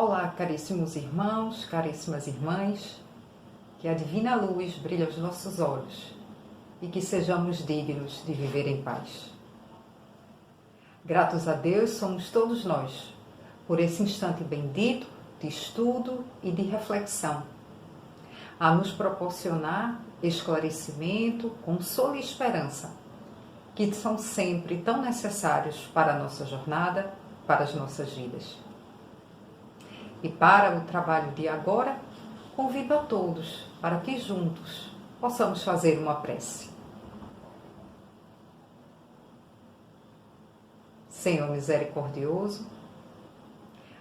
Olá, caríssimos irmãos, caríssimas irmãs, que a divina luz brilhe aos nossos olhos e que sejamos dignos de viver em paz. Gratos a Deus somos todos nós, por esse instante bendito de estudo e de reflexão, a nos proporcionar esclarecimento, consolo e esperança, que são sempre tão necessários para a nossa jornada, para as nossas vidas. E para o trabalho de agora, convido a todos para que juntos possamos fazer uma prece. Senhor misericordioso,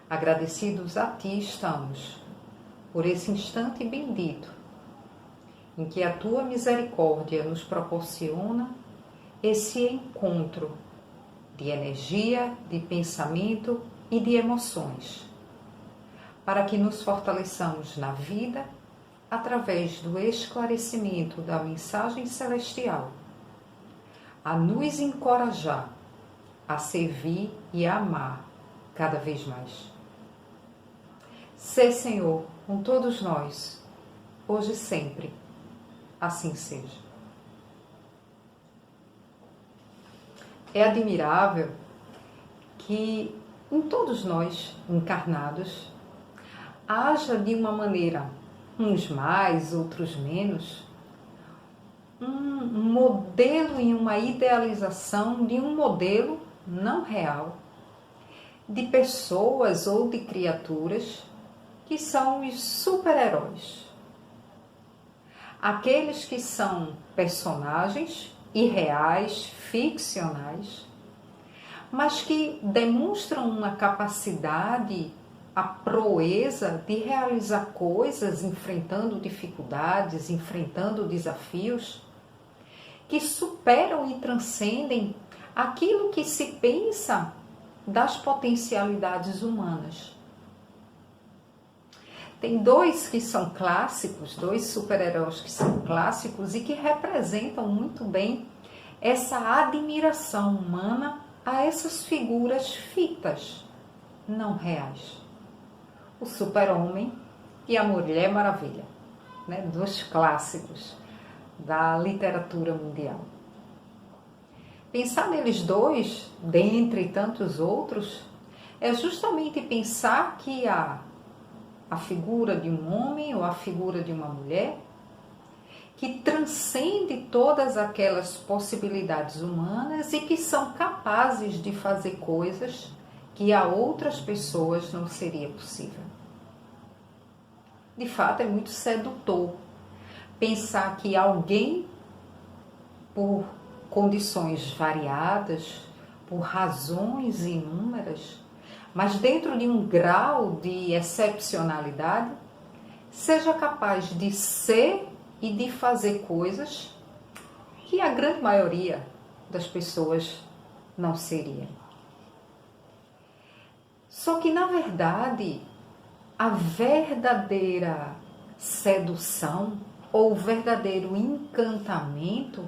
agradecidos a Ti estamos por esse instante bendito em que a Tua misericórdia nos proporciona esse encontro de energia, de pensamento e de emoções, para que nos fortaleçamos na vida através do esclarecimento da mensagem celestial, a nos encorajar a servir e a amar cada vez mais. Sê, Senhor, com todos nós, hoje e sempre, assim seja. É admirável que em todos nós, encarnados, haja de uma maneira, uns mais, outros menos, um modelo e uma idealização de um modelo não real, de pessoas ou de criaturas que são os super-heróis. Aqueles que são personagens irreais, ficcionais, mas que demonstram uma capacidade, a proeza de realizar coisas, enfrentando dificuldades, enfrentando desafios, que superam e transcendem aquilo que se pensa das potencialidades humanas. Tem dois que são clássicos, dois super-heróis que são clássicos e que representam muito bem essa admiração humana a essas figuras fitas, não reais. O Super-Homem e a Mulher Maravilha, dos clássicos da literatura mundial. Pensar neles dois, dentre tantos outros, é justamente pensar que a figura de um homem ou a figura de uma mulher que transcende todas aquelas possibilidades humanas e que são capazes de fazer coisas que a outras pessoas não seria possível. De fato, é muito sedutor pensar que alguém, por condições variadas, por razões inúmeras, mas dentro de um grau de excepcionalidade, seja capaz de ser e de fazer coisas que a grande maioria das pessoas não seria. Só que, na verdade, a verdadeira sedução ou o verdadeiro encantamento,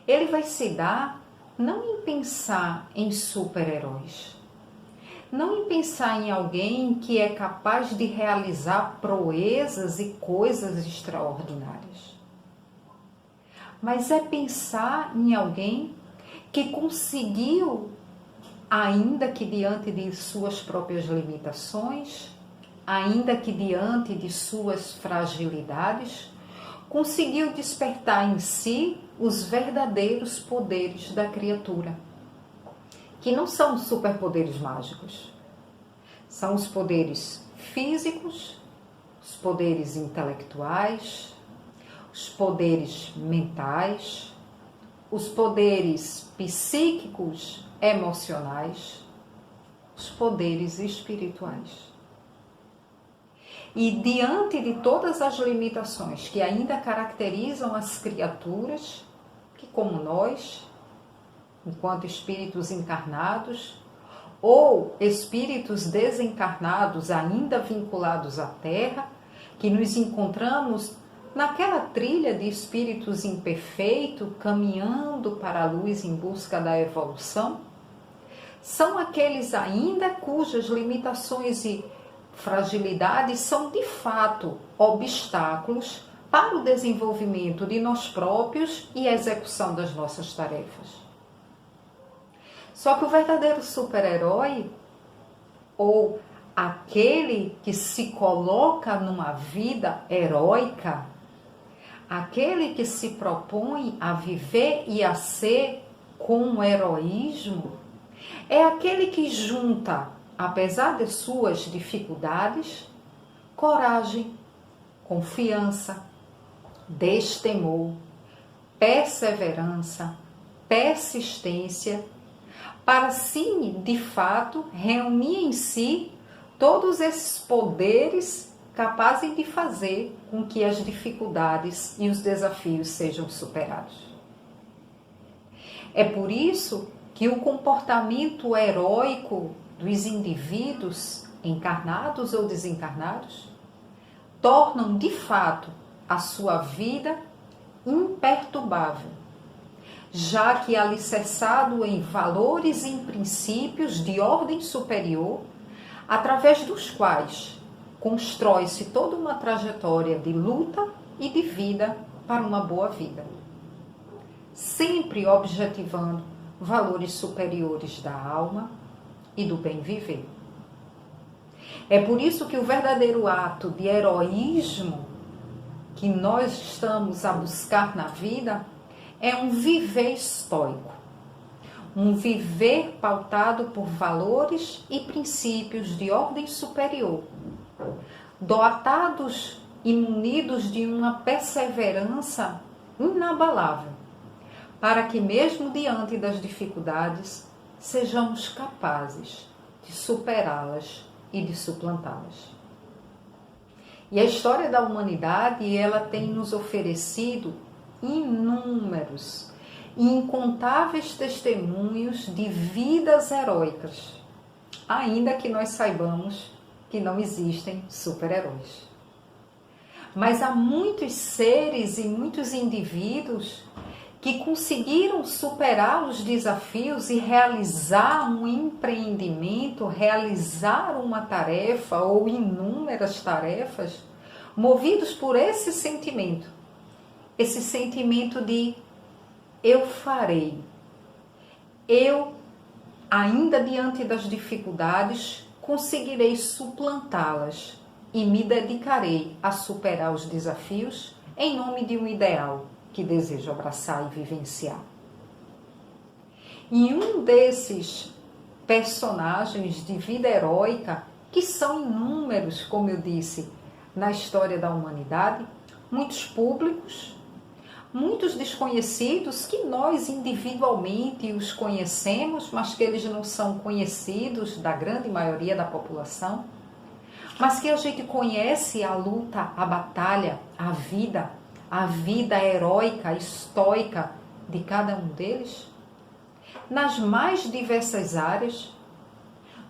ele vai se dar não em pensar em super-heróis, não em pensar em alguém que é capaz de realizar proezas e coisas extraordinárias, mas é pensar em alguém que conseguiu, ainda que diante de suas próprias limitações, ainda que diante de suas fragilidades, conseguiu despertar em si os verdadeiros poderes da criatura, que não são superpoderes mágicos, são os poderes físicos, os poderes intelectuais, os poderes mentais, os poderes psíquicos, emocionais, os poderes espirituais. E diante de todas as limitações que ainda caracterizam as criaturas, que como nós, enquanto espíritos encarnados, ou espíritos desencarnados ainda vinculados à Terra, que nos encontramos naquela trilha de espíritos imperfeitos, caminhando para a luz em busca da evolução, são aqueles ainda cujas limitações e fragilidades são de fato obstáculos para o desenvolvimento de nós próprios e a execução das nossas tarefas. Só que o verdadeiro super-herói, ou aquele que se coloca numa vida heróica, aquele que se propõe a viver e a ser com heroísmo, é aquele que junta, apesar de suas dificuldades, coragem, confiança, destemor, perseverança, persistência, para sim, de fato, reunir em si todos esses poderes capazes de fazer com que as dificuldades e os desafios sejam superados. É por isso que o comportamento heróico dos indivíduos, encarnados ou desencarnados, tornam de fato a sua vida imperturbável, já que alicerçado em valores e em princípios de ordem superior, através dos quais constrói-se toda uma trajetória de luta e de vida para uma boa vida, sempre objetivando valores superiores da alma e do bem viver. É por isso que o verdadeiro ato de heroísmo que nós estamos a buscar na vida é um viver estoico, um viver pautado por valores e princípios de ordem superior, dotados e munidos de uma perseverança inabalável, para que mesmo diante das dificuldades sejamos capazes de superá-las e de suplantá-las. E a história da humanidade, ela tem nos oferecido inúmeros e incontáveis testemunhos de vidas heróicas, ainda que nós saibamos que não existem super-heróis. Mas há muitos seres e muitos indivíduos que conseguiram superar os desafios e realizar um empreendimento, realizar uma tarefa ou inúmeras tarefas, movidos por esse sentimento de eu farei, eu, ainda diante das dificuldades, conseguirei suplantá-las e me dedicarei a superar os desafios em nome de um ideal que desejo abraçar e vivenciar. E um desses personagens de vida heróica, que são inúmeros, como eu disse, na história da humanidade, muitos públicos, muitos desconhecidos, que nós individualmente os conhecemos, mas que eles não são conhecidos da grande maioria da população, mas que a gente conhece a luta, a batalha, a vida heróica, estoica de cada um deles, nas mais diversas áreas,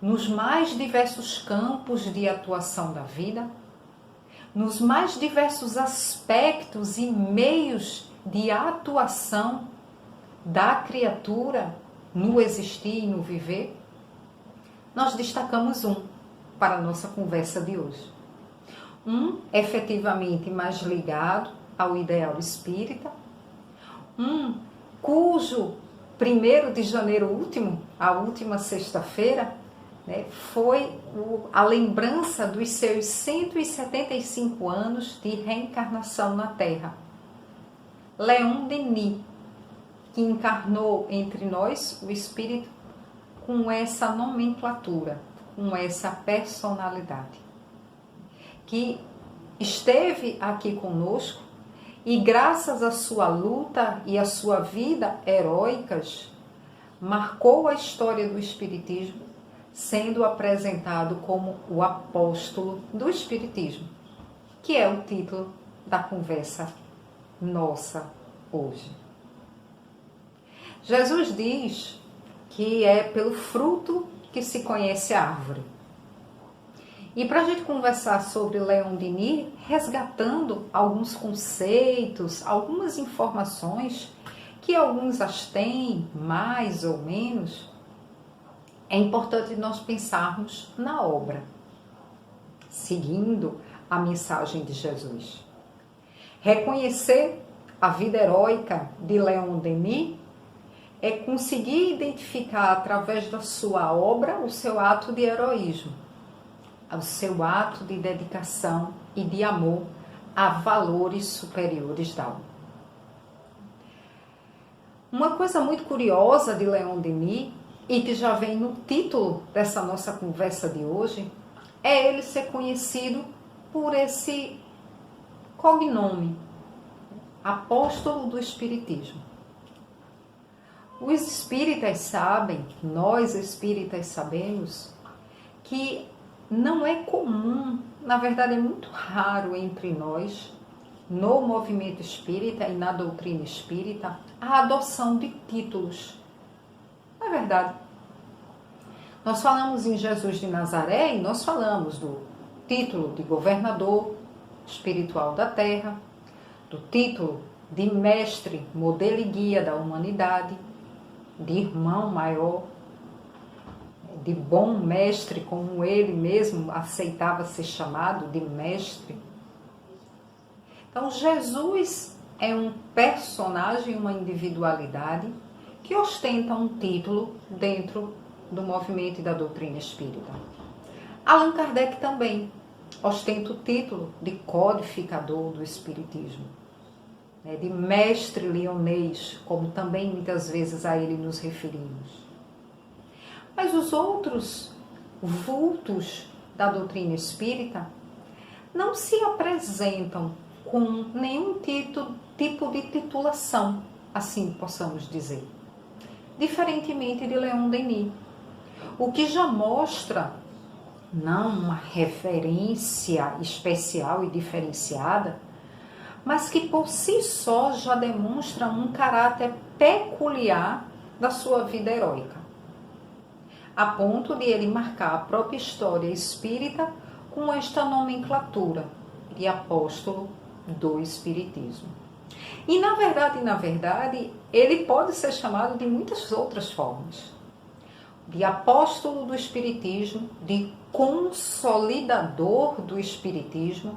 nos mais diversos campos de atuação da vida, nos mais diversos aspectos e meios de atuação da criatura no existir e no viver, nós destacamos um para a nossa conversa de hoje. Um efetivamente mais ligado ao ideal espírita, um cujo 1º de janeiro último, a última sexta-feira, foi a lembrança dos seus 175 anos de reencarnação na Terra. Leon Denis, que encarnou entre nós o espírito com essa nomenclatura, com essa personalidade, que esteve aqui conosco e graças à sua luta e à sua vida heróicas, marcou a história do Espiritismo, sendo apresentado como o apóstolo do Espiritismo, que é o título da conversa nossa hoje. Jesus diz que é pelo fruto que se conhece a árvore. E para a gente conversar sobre Leon Denis, resgatando alguns conceitos, algumas informações, que alguns as têm, mais ou menos, é importante nós pensarmos na obra. seguindo a mensagem de Jesus. Reconhecer a vida heróica de Leon Denis é conseguir identificar através da sua obra o seu ato de heroísmo, o seu ato de dedicação e de amor a valores superiores da alma. Uma coisa muito curiosa de Leon Denis, e que já vem no título dessa nossa conversa de hoje, é ele ser conhecido por esse cognome, apóstolo do Espiritismo. Os espíritas sabem, nós espíritas sabemos, que não é comum, na verdade é muito raro entre nós, no movimento espírita e na doutrina espírita, a adoção de títulos. Não é verdade? Nós falamos em Jesus de Nazaré e nós falamos do título de governador espiritual da terra, do título de mestre, modelo e guia da humanidade, de irmão maior, de bom mestre, como ele mesmo aceitava ser chamado de mestre. Então, Jesus é um personagem, uma individualidade que ostenta um título dentro do movimento e da doutrina espírita. Allan Kardec também ostenta o título de codificador do espiritismo, de mestre leonês, como também muitas vezes a ele nos referimos. Mas os outros vultos da doutrina espírita não se apresentam com nenhum tipo de titulação, assim possamos dizer. Diferentemente de Leon Denis, o que já mostra não uma referência especial e diferenciada, mas que por si só já demonstra um caráter peculiar da sua vida heróica, a ponto de ele marcar a própria história espírita com esta nomenclatura de apóstolo do Espiritismo. E na verdade, ele pode ser chamado de muitas outras formas. De apóstolo do Espiritismo, de consolidador do Espiritismo,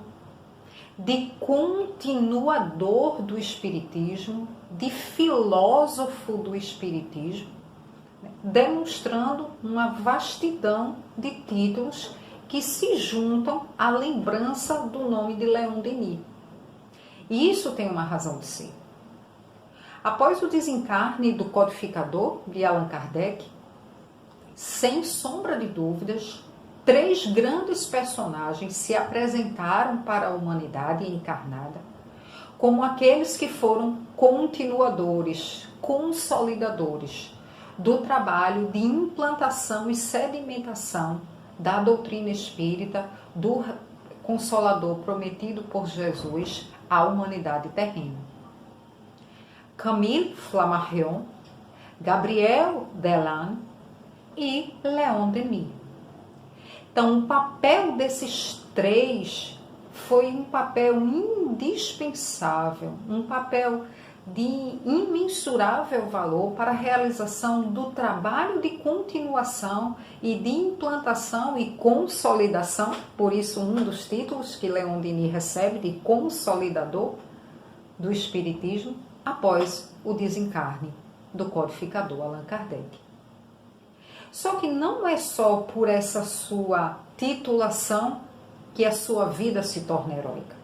de continuador do Espiritismo, de filósofo do Espiritismo, demonstrando uma vastidão de títulos que se juntam à lembrança do nome de Leon Denis. E isso tem uma razão de ser. Após o desencarne do codificador de Allan Kardec, sem sombra de dúvidas, 3 grandes personagens se apresentaram para a humanidade encarnada como aqueles que foram continuadores, consolidadores do trabalho de implantação e sedimentação da doutrina espírita, do Consolador prometido por Jesus à humanidade terrena. Camille Flammarion, Gabriel Deslane e Leon Denis. Então, o papel desses 3 foi um papel indispensável, um papel de imensurável valor para a realização do trabalho de continuação e de implantação e consolidação, por isso um dos títulos que Leon Denis recebe de consolidador do Espiritismo após o desencarne do codificador Allan Kardec. Só que não é só por essa sua titulação que a sua vida se torna heróica.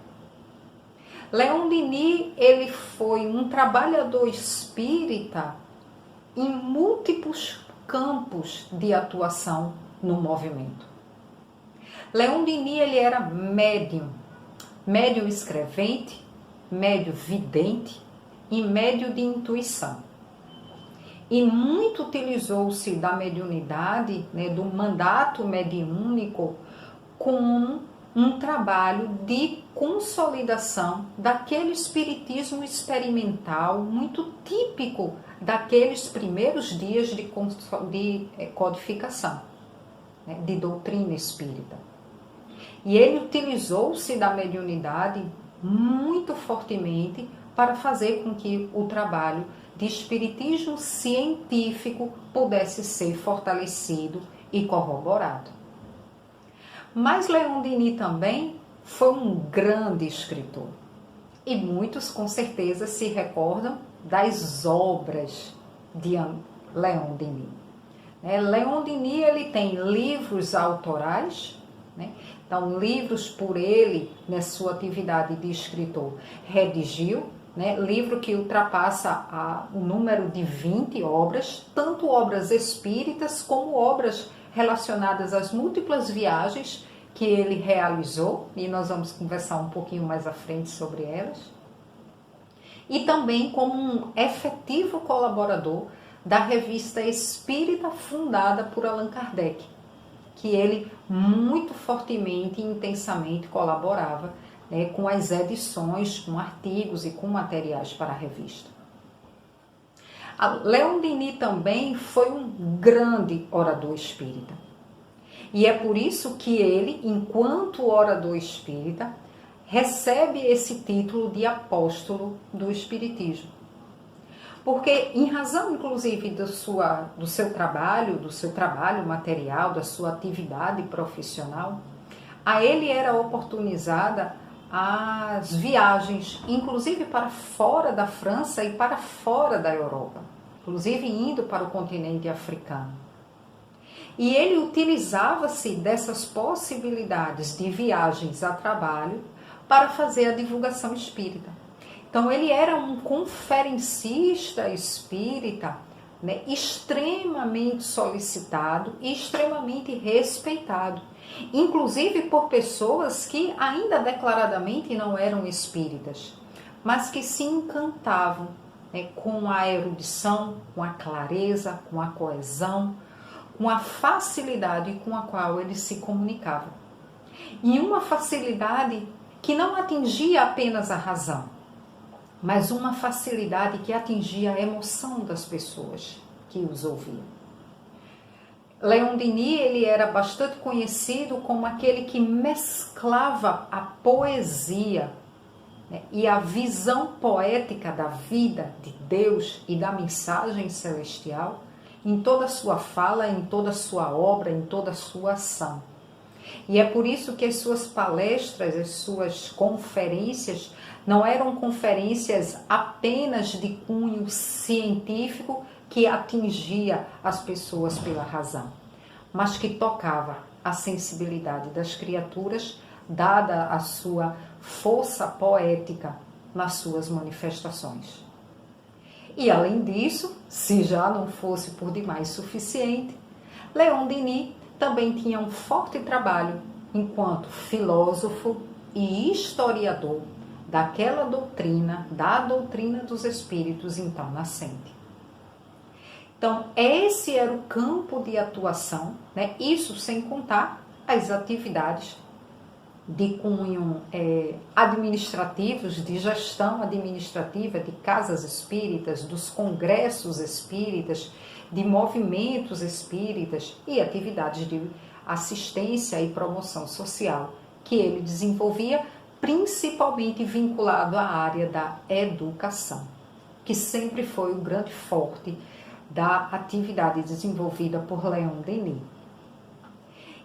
Leon Denis, ele foi um trabalhador espírita em múltiplos campos de atuação no movimento. Leon Denis, ele era médium escrevente, médium vidente e médium de intuição. E muito utilizou-se da mediunidade, do mandato mediúnico, como um trabalho de consolidação daquele espiritismo experimental muito típico daqueles primeiros dias de codificação, de doutrina espírita. E ele utilizou-se da mediunidade muito fortemente para fazer com que o trabalho de espiritismo científico pudesse ser fortalecido e corroborado. Mas Leon Denis também foi um grande escritor. E muitos com certeza se recordam das obras de Leon Denis. Leon Denis ele tem livros autorais, né? Então livros por ele, na sua atividade de escritor, redigiu, né? Livro que ultrapassa o número de 20 obras, tanto obras espíritas como obras relacionadas às múltiplas viagens que ele realizou, e nós vamos conversar um pouquinho mais à frente sobre elas. E também como um efetivo colaborador da revista espírita fundada por Allan Kardec, que ele muito fortemente e intensamente colaborava, né, com as edições, com artigos e com materiais para a revista. Leon Denis também foi um grande orador espírita. E é por isso que ele, enquanto orador espírita, recebe esse título de apóstolo do espiritismo. Porque, em razão, inclusive, do seu trabalho material, da sua atividade profissional, a ele era oportunizada as viagens, inclusive para fora da França e para fora da Europa, inclusive indo para o continente africano. E ele utilizava-se dessas possibilidades de viagens a trabalho para fazer a divulgação espírita. Então, ele era um conferencista espírita, né, extremamente solicitado e extremamente respeitado, inclusive por pessoas que ainda declaradamente não eram espíritas, mas que se encantavam, né, com a erudição, com a clareza, com a coesão, com a facilidade com a qual ele se comunicava. E uma facilidade que não atingia apenas a razão, mas uma facilidade que atingia a emoção das pessoas que os ouviam. Leon Denis ele era bastante conhecido como aquele que mesclava a poesia, né, e a visão poética da vida de Deus e da mensagem celestial em toda a sua fala, em toda a sua obra, em toda a sua ação. E é por isso que as suas palestras, as suas conferências, não eram conferências apenas de cunho científico que atingia as pessoas pela razão, mas que tocava a sensibilidade das criaturas, dada a sua força poética nas suas manifestações. E além disso, se já não fosse por demais suficiente, Leon Denis também tinha um forte trabalho enquanto filósofo e historiador daquela doutrina, da doutrina dos espíritos então nascente. Então, esse era o campo de atuação, né? Isso sem contar as atividades de cunho administrativos, de gestão administrativa de casas espíritas, dos congressos espíritas, de movimentos espíritas e atividades de assistência e promoção social que ele desenvolvia, principalmente vinculado à área da educação, que sempre foi o grande forte da atividade desenvolvida por Leon Denis.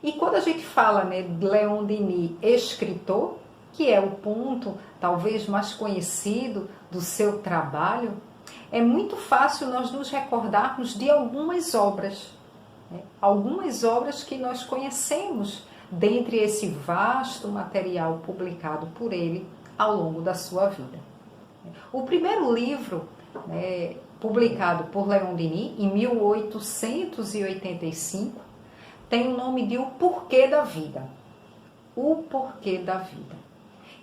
E quando a gente fala, né, de Leon Denis, escritor, que é o ponto talvez mais conhecido do seu trabalho, é muito fácil nós nos recordarmos de algumas obras, né? Algumas obras que nós conhecemos dentre esse vasto material publicado por ele ao longo da sua vida. O primeiro livro, né, publicado por Leon Denis em 1885, tem o nome de O Porquê da Vida. O Porquê da Vida.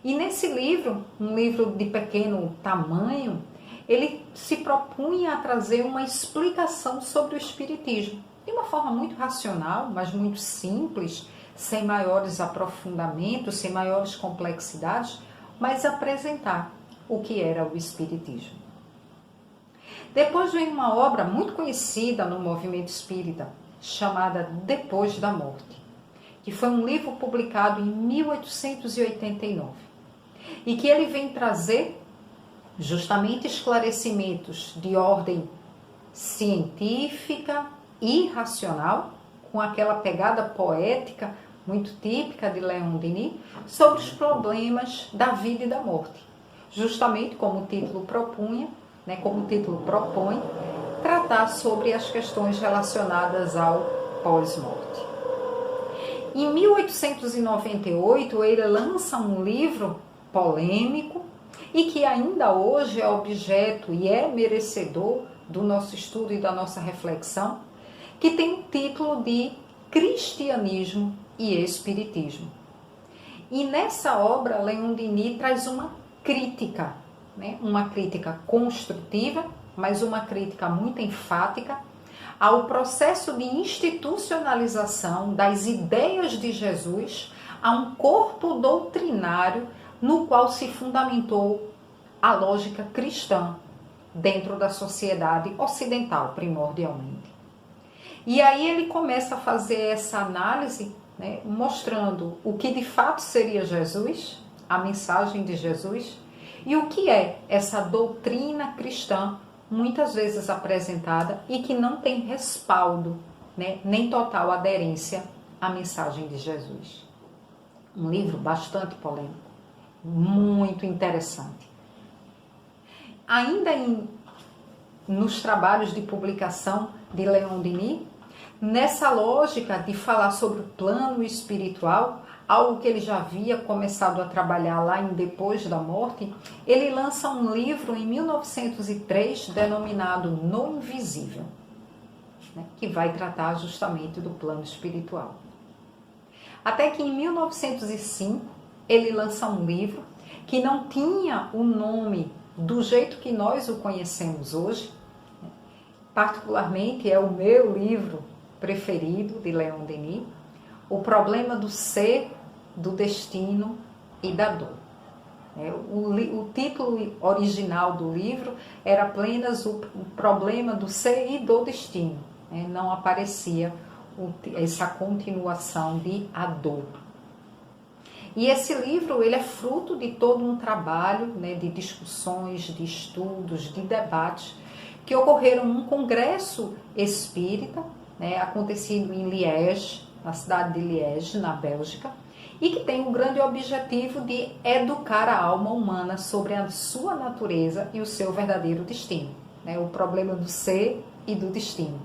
E nesse livro, um livro de pequeno tamanho, ele se propunha a trazer uma explicação sobre o Espiritismo, de uma forma muito racional, mas muito simples, sem maiores aprofundamentos, sem maiores complexidades, mas apresentar o que era o Espiritismo. Depois vem uma obra muito conhecida no movimento espírita, chamada Depois da Morte, que foi um livro publicado em 1889 e que ele vem trazer justamente esclarecimentos de ordem científica e racional, com aquela pegada poética muito típica de Leon Denis, sobre os problemas da vida e da morte. Justamente como o título propunha, como o título propõe, tratar sobre as questões relacionadas ao pós-morte. Em 1898, ele lança um livro polêmico e que ainda hoje é objeto e é merecedor do nosso estudo e da nossa reflexão, que tem o título de Cristianismo e Espiritismo. E nessa obra, Leon Denis traz uma crítica, uma crítica construtiva, mas uma crítica muito enfática, ao processo de institucionalização das ideias de Jesus a um corpo doutrinário no qual se fundamentou a lógica cristã dentro da sociedade ocidental, primordialmente. E aí ele começa a fazer essa análise, mostrando o que de fato seria Jesus, a mensagem de Jesus, e o que é essa doutrina cristã, muitas vezes apresentada e que não tem respaldo, nem total aderência à mensagem de Jesus. Um livro bastante polêmico, muito interessante. Ainda nos trabalhos de publicação de Leon Denis, nessa lógica de falar sobre o plano espiritual, algo que ele já havia começado a trabalhar lá em Depois da Morte, ele lança um livro em 1903 denominado No Invisível, que vai tratar justamente do plano espiritual. Até que em 1905 ele lança um livro que não tinha o nome do jeito que nós o conhecemos hoje, particularmente é o meu livro preferido de Leon Denis, O Problema do Ser, do Destino e da Dor. O título original do livro era apenas o problema do ser e do destino. Não aparecia essa continuação de a dor. E esse livro ele é fruto de todo um trabalho de discussões, de estudos, de debates que ocorreram num congresso espírita, acontecido em Liège, na cidade de Liège, na Bélgica, e que tem o grande objetivo de educar a alma humana sobre a sua natureza e o seu verdadeiro destino, o problema do ser e do destino.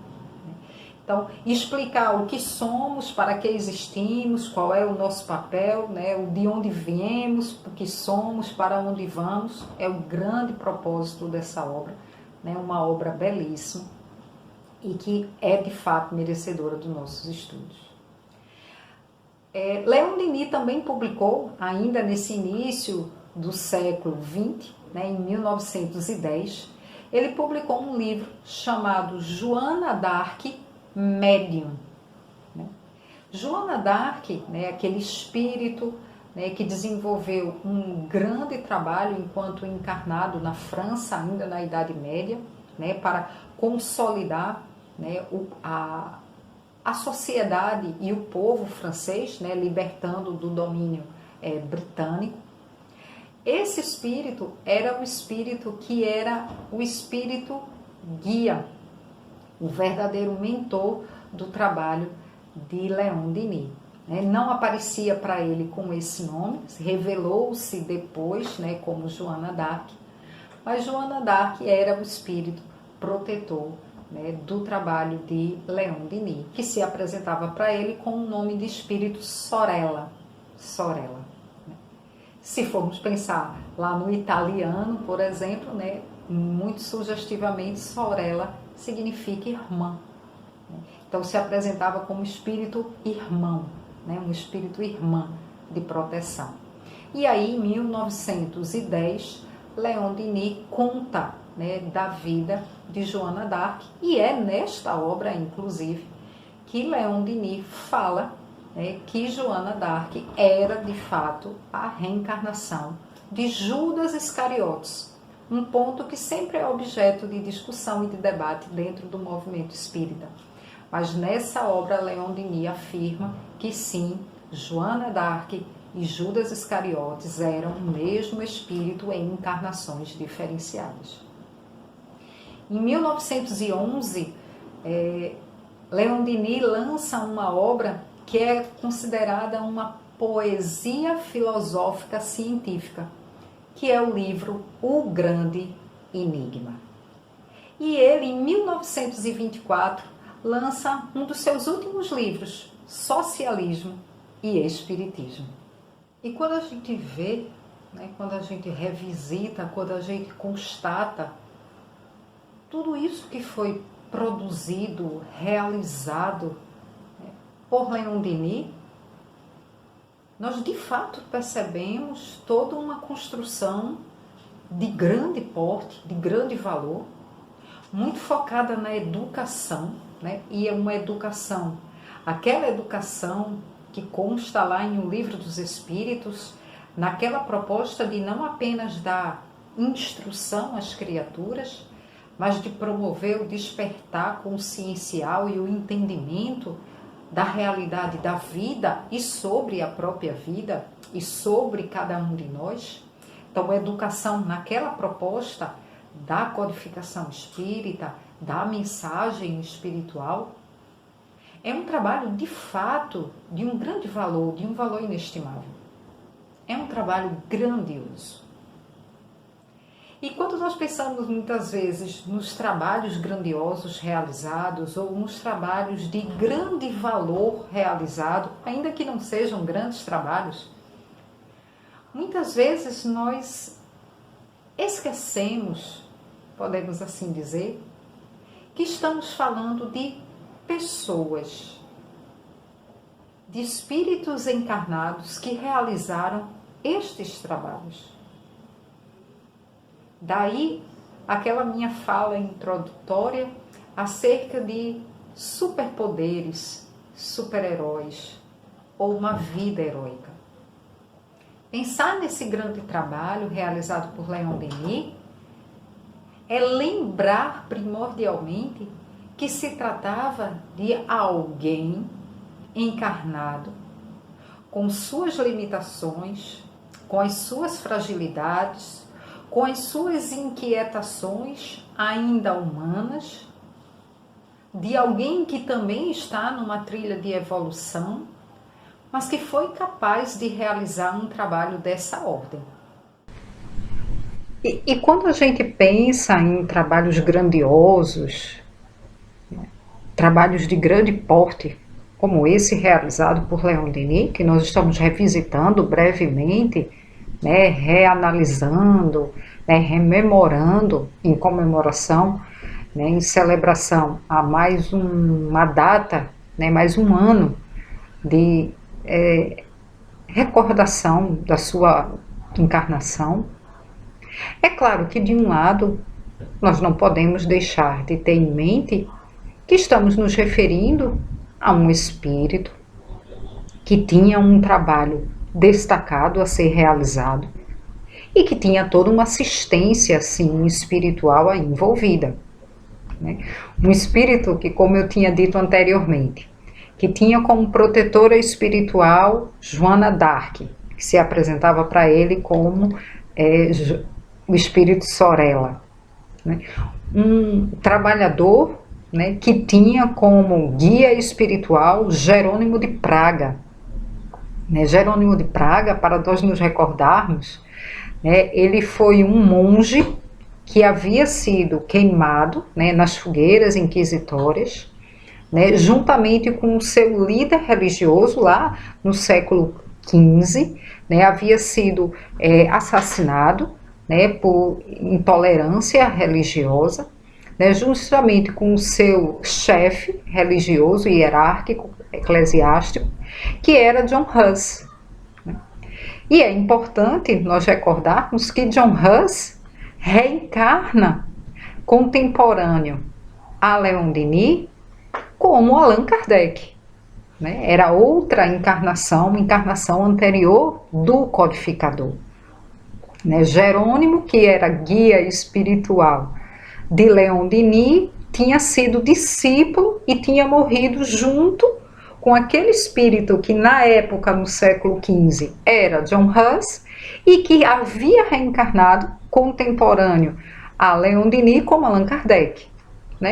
Então, explicar o que somos, para que existimos, qual é o nosso papel, de onde viemos, o que somos, para onde vamos, é o grande propósito dessa obra, uma obra belíssima e que é de fato merecedora dos nossos estudos. Leon Denis também publicou, ainda nesse início do século XX, em 1910, ele publicou um livro chamado Joana d'Arc, Médium. Joana d'Arc, aquele espírito que desenvolveu um grande trabalho enquanto encarnado na França, ainda na Idade Média, para consolidar a sociedade e o povo francês, libertando do domínio britânico. Esse espírito era o espírito que era o espírito guia, o verdadeiro mentor do trabalho de Leon Denis. Não aparecia para ele com esse nome, revelou-se depois como Joana d'Arc, mas Joana d'Arc era o espírito protetor do trabalho de Leon Denis, que se apresentava para ele com o nome de espírito Sorella. Se formos pensar lá no italiano, por exemplo, muito sugestivamente, Sorella significa irmã. Então se apresentava como espírito irmão, um espírito irmã de proteção. E aí, em 1910, Leon Denis conta da vida de Joana d'Arc, e é nesta obra, inclusive, que Leon Denis fala que Joana d'Arc era, de fato, a reencarnação de Judas Iscariotes, um ponto que sempre é objeto de discussão e de debate dentro do movimento espírita. Mas nessa obra, Leon Denis afirma que sim, Joana d'Arc e Judas Iscariotes eram o mesmo espírito em encarnações diferenciadas. Em 1911, Leon Denis lança uma obra que é considerada uma poesia filosófica científica, que é o livro O Grande Enigma. E ele, em 1924, lança um dos seus últimos livros, Socialismo e Espiritismo. E quando a gente vê, quando a gente revisita, quando a gente constata tudo isso que foi produzido, realizado por Leon Denis, nós de fato percebemos toda uma construção de grande porte, de grande valor, muito focada na educação, e é uma educação, aquela educação que consta lá em O Livro dos Espíritos, naquela proposta de não apenas dar instrução às criaturas, mas de promover o despertar consciencial e o entendimento da realidade da vida e sobre a própria vida e sobre cada um de nós. Então, a educação naquela proposta da codificação espírita, da mensagem espiritual, é um trabalho de fato de um grande valor, de um valor inestimável. É um trabalho grandioso. E quando nós pensamos muitas vezes nos trabalhos grandiosos realizados ou nos trabalhos de grande valor realizado, ainda que não sejam grandes trabalhos, muitas vezes nós esquecemos, podemos assim dizer, que estamos falando de pessoas, de espíritos encarnados que realizaram estes trabalhos. Daí, aquela minha fala introdutória acerca de superpoderes, super-heróis ou uma vida heróica. Pensar nesse grande trabalho realizado por Leon Denis é lembrar primordialmente que se tratava de alguém encarnado com suas limitações, com as suas fragilidades, com as suas inquietações ainda humanas, de alguém que também está numa trilha de evolução, mas que foi capaz de realizar um trabalho dessa ordem. E quando a gente pensa em trabalhos grandiosos, trabalhos de grande porte, como esse realizado por Leon Denis, que nós estamos revisitando brevemente, reanalisando, rememorando em comemoração, em celebração a mais uma data, mais um ano de recordação da sua encarnação. É claro que, de um lado, nós não podemos deixar de ter em mente que estamos nos referindo a um espírito que tinha um trabalho destacado a ser realizado e que tinha toda uma assistência assim, espiritual aí envolvida. Um espírito que, como eu tinha dito anteriormente, que tinha como protetora espiritual Joana d'Arc, que se apresentava para ele como o espírito Sorella. Um trabalhador que tinha como guia espiritual Jerônimo de Praga. Jerônimo de Praga, para nós nos recordarmos, ele foi um monge que havia sido queimado nas fogueiras inquisitórias, juntamente com o seu líder religioso lá no século XV, havia sido assassinado por intolerância religiosa, justamente com o seu chefe religioso, hierárquico, eclesiástico, que era John Hus. E é importante nós recordarmos que John Hus reencarna contemporâneo a Leon Denis como Allan Kardec. Era outra encarnação, uma encarnação anterior do codificador. Jerônimo, que era guia espiritual de Leon Denis, tinha sido discípulo e tinha morrido junto com aquele espírito que na época, no século XV, era John Hus e que havia reencarnado contemporâneo a Leon Denis como Allan Kardec,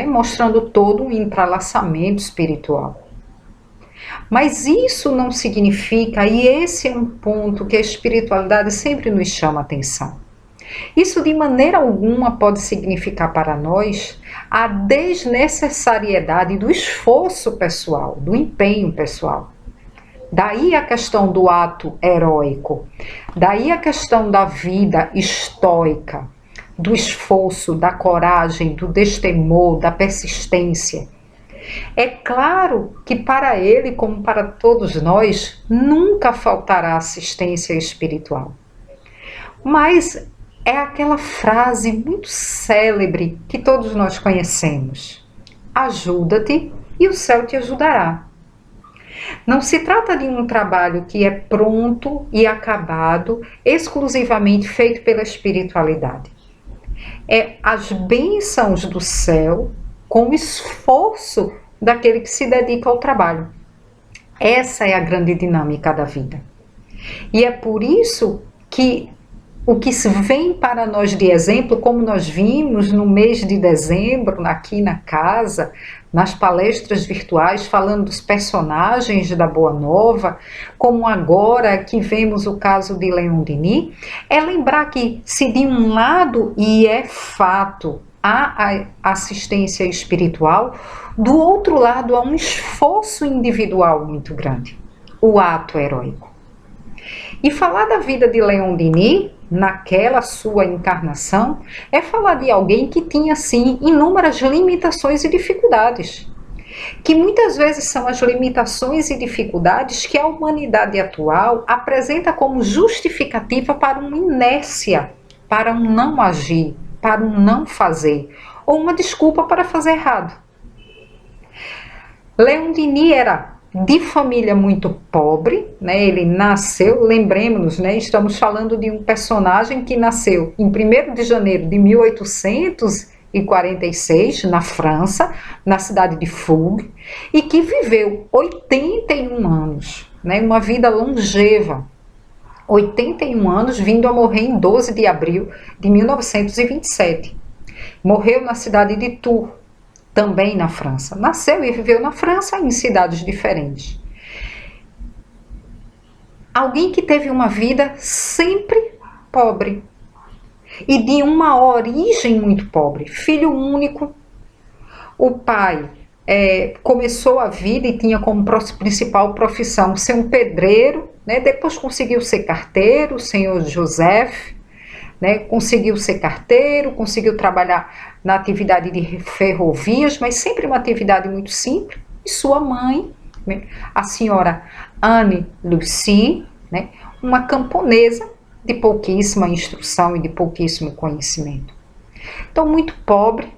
mostrando todo um entrelaçamento espiritual. Mas isso não significa, e esse é um ponto que a espiritualidade sempre nos chama a atenção. Isso de maneira alguma pode significar para nós a desnecessariedade do esforço pessoal, do empenho pessoal. Daí a questão do ato heróico, daí a questão da vida estoica, do esforço, da coragem, do destemor, da persistência. É claro que para ele, como para todos nós, nunca faltará assistência espiritual. Mas é aquela frase muito célebre que todos nós conhecemos: ajuda-te e o céu te ajudará. Não se trata de um trabalho que é pronto e acabado, exclusivamente feito pela espiritualidade. É as bênçãos do céu com o esforço daquele que se dedica ao trabalho. Essa é a grande dinâmica da vida. E é por isso que o que vem para nós de exemplo, como nós vimos no mês de dezembro, aqui na casa, nas palestras virtuais, falando dos personagens da Boa Nova, como agora que vemos o caso de Leon Denis, é lembrar que se de um lado, e é fato, há a assistência espiritual, do outro lado há um esforço individual muito grande, o ato heróico. E falar da vida de Leon Denis, naquela sua encarnação, é falar de alguém que tinha, sim, inúmeras limitações e dificuldades. Que muitas vezes são as limitações e dificuldades que a humanidade atual apresenta como justificativa para uma inércia, para um não agir, para um não fazer, ou uma desculpa para fazer errado. Leon Denis era de família muito pobre, né? Ele nasceu, lembremos-nos, né? Estamos falando de um personagem que nasceu em 1º de janeiro de 1846, na França, na cidade de Fougue, e que viveu 81 anos, né? Uma vida longeva, 81 anos, vindo a morrer em 12 de abril de 1927. Morreu na cidade de Tours, também na França. Nasceu e viveu na França em cidades diferentes. Alguém que teve uma vida sempre pobre e de uma origem muito pobre. Filho único. O pai começou a vida e tinha como principal profissão ser um pedreiro, né? Depois conseguiu ser carteiro, o senhor Joseph, né? Conseguiu ser carteiro, conseguiu trabalhar na atividade de ferrovias, mas sempre uma atividade muito simples. E sua mãe, né? A senhora Anne Lucie, né? Uma camponesa de pouquíssima instrução e de pouquíssimo conhecimento. Então, muito pobre.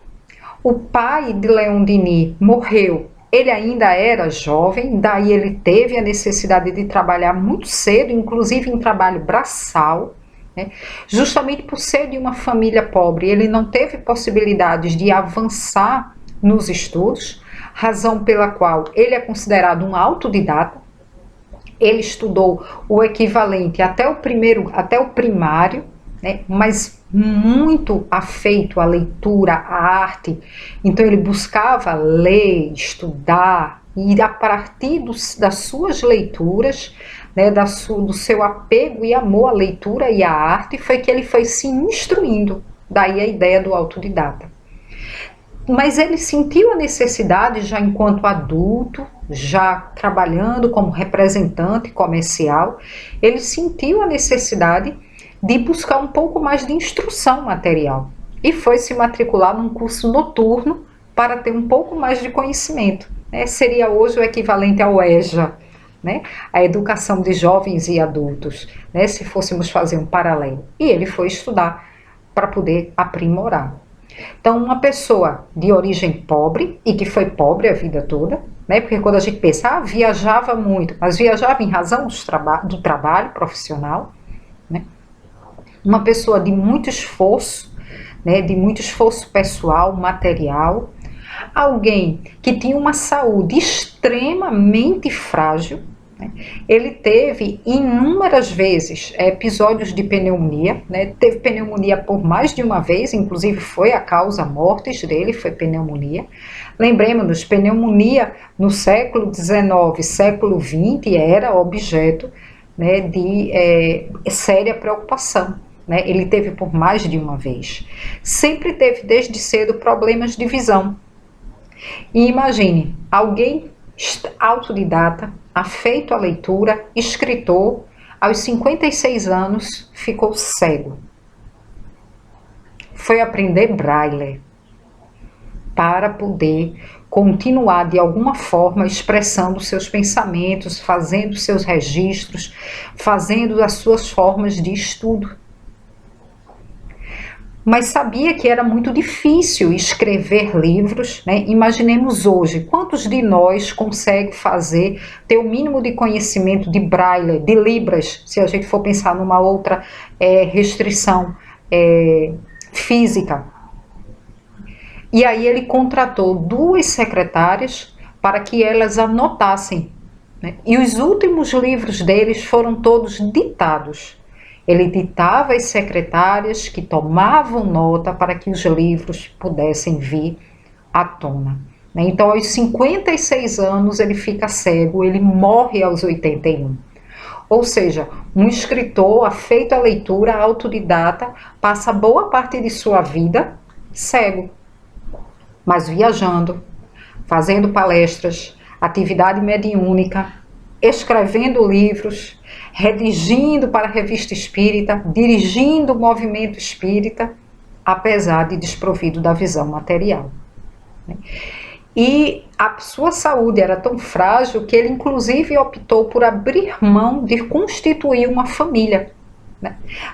O pai de Leon Denis morreu. Ele ainda era jovem, daí ele teve a necessidade de trabalhar muito cedo, inclusive em trabalho braçal, né? Justamente por ser de uma família pobre, ele não teve possibilidades de avançar nos estudos, razão pela qual ele é considerado um autodidata. Ele estudou o equivalente até o primário, né? Mas muito afeito à leitura, à arte. Então ele buscava ler, estudar, e a partir das suas leituras, né, do seu apego e amor à leitura e à arte, foi que ele foi se instruindo. Daí a ideia do autodidata. Mas ele sentiu a necessidade, já enquanto adulto, já trabalhando como representante comercial, ele sentiu a necessidade de buscar um pouco mais de instrução material e foi se matricular num curso noturno para ter um pouco mais de conhecimento. Seria hoje o equivalente ao EJA, né? A educação de jovens e adultos, né? Se fôssemos fazer um paralelo. E ele foi estudar para poder aprimorar. Então, uma pessoa de origem pobre, e que foi pobre a vida toda, né? Porque quando a gente pensa, viajava muito, mas viajava em razão do trabalho profissional, né? Uma pessoa de muito esforço, né? De muito esforço pessoal, material, alguém que tinha uma saúde extremamente frágil, Ele teve inúmeras vezes episódios de pneumonia, né? Teve pneumonia por mais de uma vez, inclusive foi a causa mortes dele, foi pneumonia. Lembremos-nos, pneumonia no século XIX, século XX era objeto, né, de séria preocupação. Né? Ele teve por mais de uma vez. Sempre teve desde cedo problemas de visão. E imagine, alguém autodidata, afeito à leitura, escritor, aos 56 anos ficou cego. Foi aprender braille para poder continuar de alguma forma expressando seus pensamentos, fazendo seus registros, fazendo as suas formas de estudo. Mas sabia que era muito difícil escrever livros, né? Imaginemos hoje, quantos de nós consegue fazer, ter o mínimo de conhecimento de braille, de libras, se a gente for pensar numa outra restrição física. E aí ele contratou 2 secretárias para que elas anotassem, né? E os últimos livros deles foram todos ditados. Ele ditava às secretárias que tomavam nota para que os livros pudessem vir à tona. Então, aos 56 anos, ele fica cego, ele morre aos 81. Ou seja, um escritor afeito à leitura, autodidata, passa boa parte de sua vida cego, mas viajando, fazendo palestras, atividade mediúnica, escrevendo livros, redigindo para a revista espírita, dirigindo o movimento espírita, apesar de desprovido da visão material. E a sua saúde era tão frágil que ele inclusive optou por abrir mão de constituir uma família.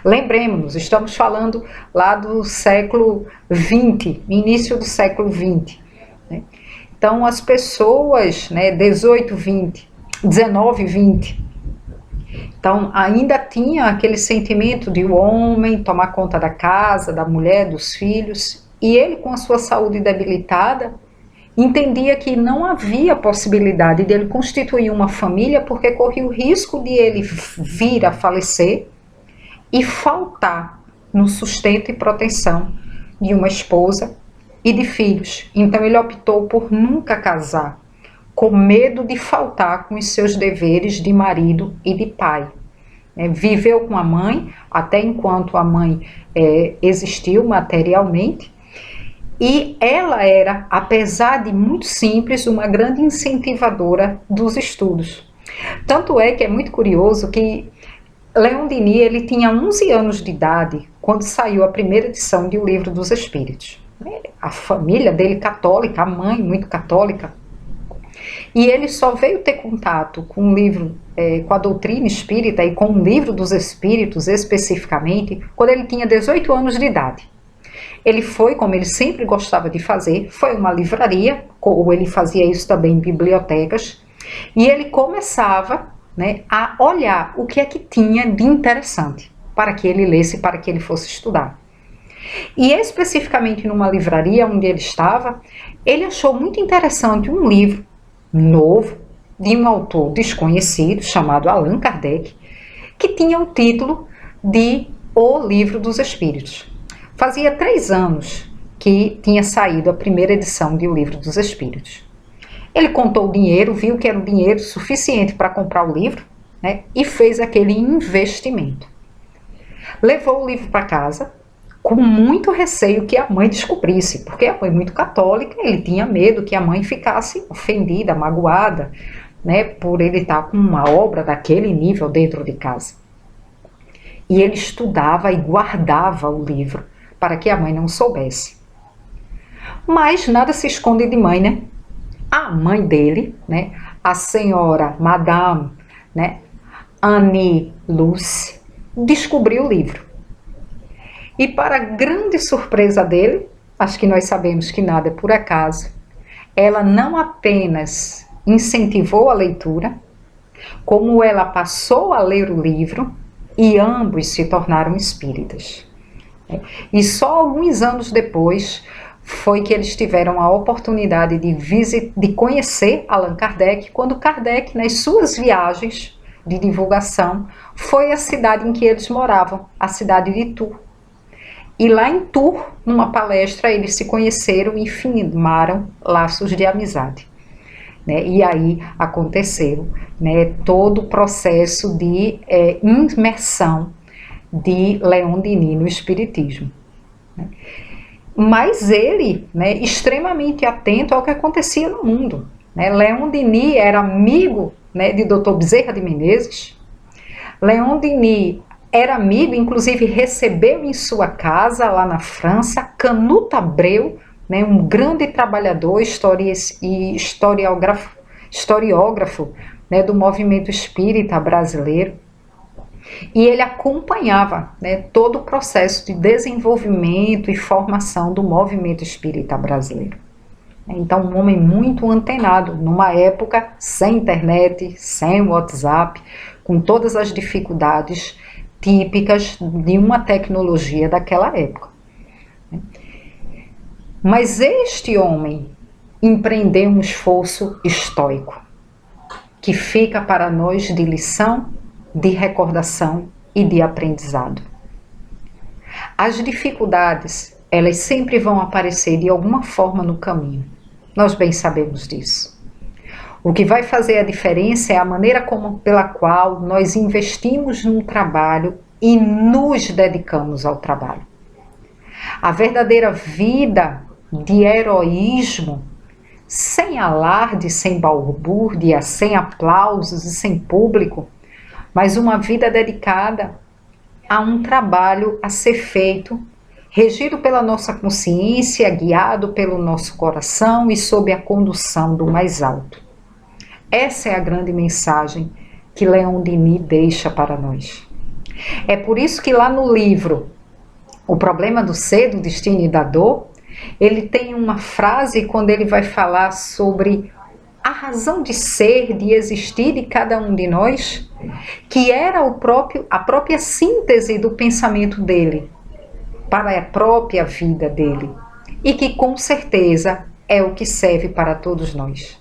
Lembremos-nos, estamos falando lá do século XX, início do século XX. Então as pessoas, 18, 20, 19, 20, então ainda tinha aquele sentimento de o homem tomar conta da casa, da mulher, dos filhos, e ele, com a sua saúde debilitada, entendia que não havia possibilidade de ele constituir uma família porque corria o risco de ele vir a falecer e faltar no sustento e proteção de uma esposa e de filhos. Então ele optou por nunca casar, com medo de faltar com os seus deveres de marido e de pai. Viveu com a mãe, até enquanto a mãe existiu materialmente, e ela era, apesar de muito simples, uma grande incentivadora dos estudos. Tanto é que é muito curioso que Leon Denis ele tinha 11 anos de idade quando saiu a primeira edição de O Livro dos Espíritos. A família dele católica, a mãe muito católica, e ele só veio ter contato com o livro, com a doutrina espírita e com o Livro dos Espíritos especificamente, quando ele tinha 18 anos de idade. Ele foi, como ele sempre gostava de fazer, foi uma livraria, ou ele fazia isso também em bibliotecas, e ele começava a olhar o que é que tinha de interessante para que ele lesse, para que ele fosse estudar. E especificamente numa livraria onde ele estava, ele achou muito interessante um livro novo de um autor desconhecido chamado Allan Kardec, que tinha o título de O Livro dos Espíritos. Fazia 3 anos que tinha saído a primeira edição de O Livro dos Espíritos. Ele contou o dinheiro, viu que era o dinheiro suficiente para comprar o livro, e fez aquele investimento. Levou o livro para casa, com muito receio que a mãe descobrisse, porque a mãe muito católica, ele tinha medo que a mãe ficasse ofendida, magoada, por ele estar com uma obra daquele nível dentro de casa. E ele estudava e guardava o livro para que a mãe não soubesse. Mas nada se esconde de mãe, A mãe dele, a senhora Madame, Annie Luce, descobriu o livro. E para grande surpresa dele, acho que nós sabemos que nada é por acaso, ela não apenas incentivou a leitura, como ela passou a ler o livro e ambos se tornaram espíritas. E só alguns anos depois foi que eles tiveram a oportunidade de conhecer Allan Kardec, quando Kardec, nas suas viagens de divulgação, foi à cidade em que eles moravam, a cidade de Tours. E lá em Tours, numa palestra, eles se conheceram e firmaram laços de amizade. Né? E aí aconteceu, né, todo o processo de imersão de Leon Denis no Espiritismo. Né? Mas ele, né, extremamente atento ao que acontecia no mundo. Né? Leon Denis era amigo, né, de Dr. Bezerra de Menezes. Leon Denis era amigo, inclusive recebeu em sua casa, lá na França, Canuto Abreu, né, um grande trabalhador e historiógrafo, né, do movimento espírita brasileiro. E ele acompanhava, né, todo o processo de desenvolvimento e formação do movimento espírita brasileiro. Então, um homem muito antenado, numa época sem internet, sem WhatsApp, com todas as dificuldades típicas de uma tecnologia daquela época. Mas este homem empreendeu um esforço estoico, que fica para nós de lição, de recordação e de aprendizado. As dificuldades, elas sempre vão aparecer de alguma forma no caminho. Nós bem sabemos disso. O que vai fazer a diferença é a maneira pela qual nós investimos no trabalho e nos dedicamos ao trabalho. A verdadeira vida de heroísmo, sem alarde, sem balbúrdia, sem aplausos e sem público, mas uma vida dedicada a um trabalho a ser feito, regido pela nossa consciência, guiado pelo nosso coração e sob a condução do mais alto. Essa é a grande mensagem que Leon Denis deixa para nós. É por isso que lá no livro O Problema do Ser, do Destino e da Dor, ele tem uma frase quando ele vai falar sobre a razão de ser, de existir de cada um de nós, que era a própria síntese do pensamento dele, para a própria vida dele, e que com certeza é o que serve para todos nós.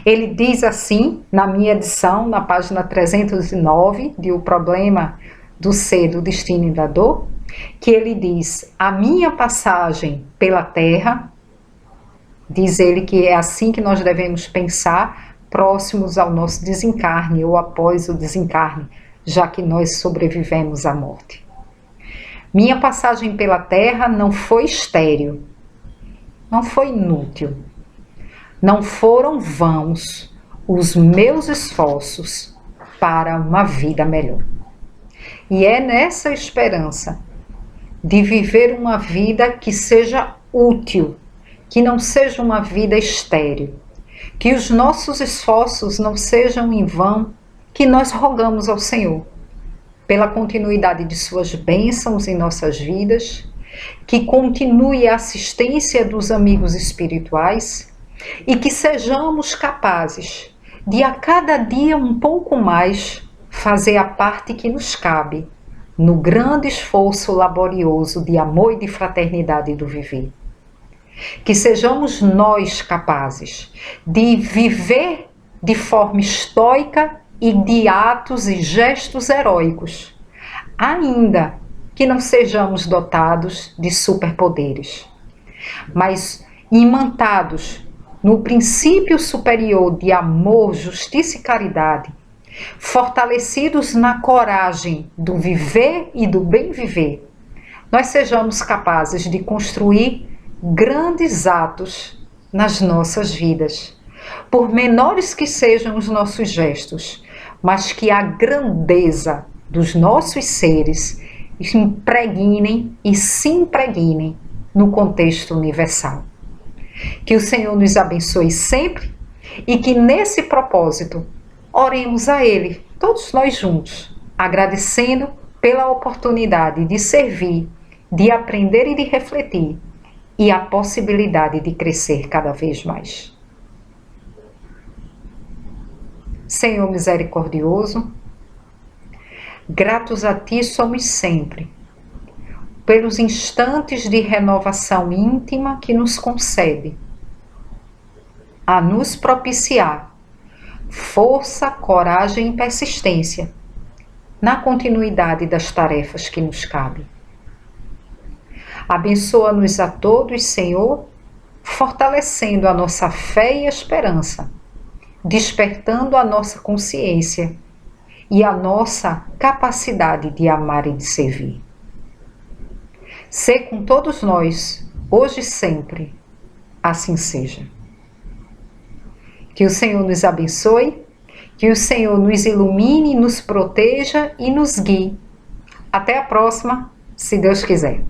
Ele diz assim, na minha edição, na página 309, de O Problema do Ser, do Destino e da Dor, que ele diz: a minha passagem pela Terra, diz ele que é assim que nós devemos pensar, próximos ao nosso desencarne ou após o desencarne, já que nós sobrevivemos à morte. Minha passagem pela Terra não foi estéril, não foi inútil, não foram vãos os meus esforços para uma vida melhor. E é nessa esperança de viver uma vida que seja útil, que não seja uma vida estéril, que os nossos esforços não sejam em vão, que nós rogamos ao Senhor pela continuidade de suas bênçãos em nossas vidas, que continue a assistência dos amigos espirituais e que sejamos capazes de a cada dia um pouco mais fazer a parte que nos cabe no grande esforço laborioso de amor e de fraternidade do viver. Que sejamos nós capazes de viver de forma estoica e de atos e gestos heróicos, ainda que não sejamos dotados de superpoderes, mas imantados no princípio superior de amor, justiça e caridade, fortalecidos na coragem do viver e do bem viver, nós sejamos capazes de construir grandes atos nas nossas vidas, por menores que sejam os nossos gestos, mas que a grandeza dos nossos seres impregnem e se impregnem no contexto universal. Que o Senhor nos abençoe sempre e que nesse propósito oremos a Ele, todos nós juntos, agradecendo pela oportunidade de servir, de aprender e de refletir, e a possibilidade de crescer cada vez mais. Senhor misericordioso, gratos a Ti somos sempre, pelos instantes de renovação íntima que nos concede, a nos propiciar força, coragem e persistência na continuidade das tarefas que nos cabem. Abençoa-nos a todos, Senhor, fortalecendo a nossa fé e esperança, despertando a nossa consciência e a nossa capacidade de amar e de servir. Sê com todos nós, hoje e sempre, assim seja. Que o Senhor nos abençoe, que o Senhor nos ilumine, nos proteja e nos guie. Até a próxima, se Deus quiser.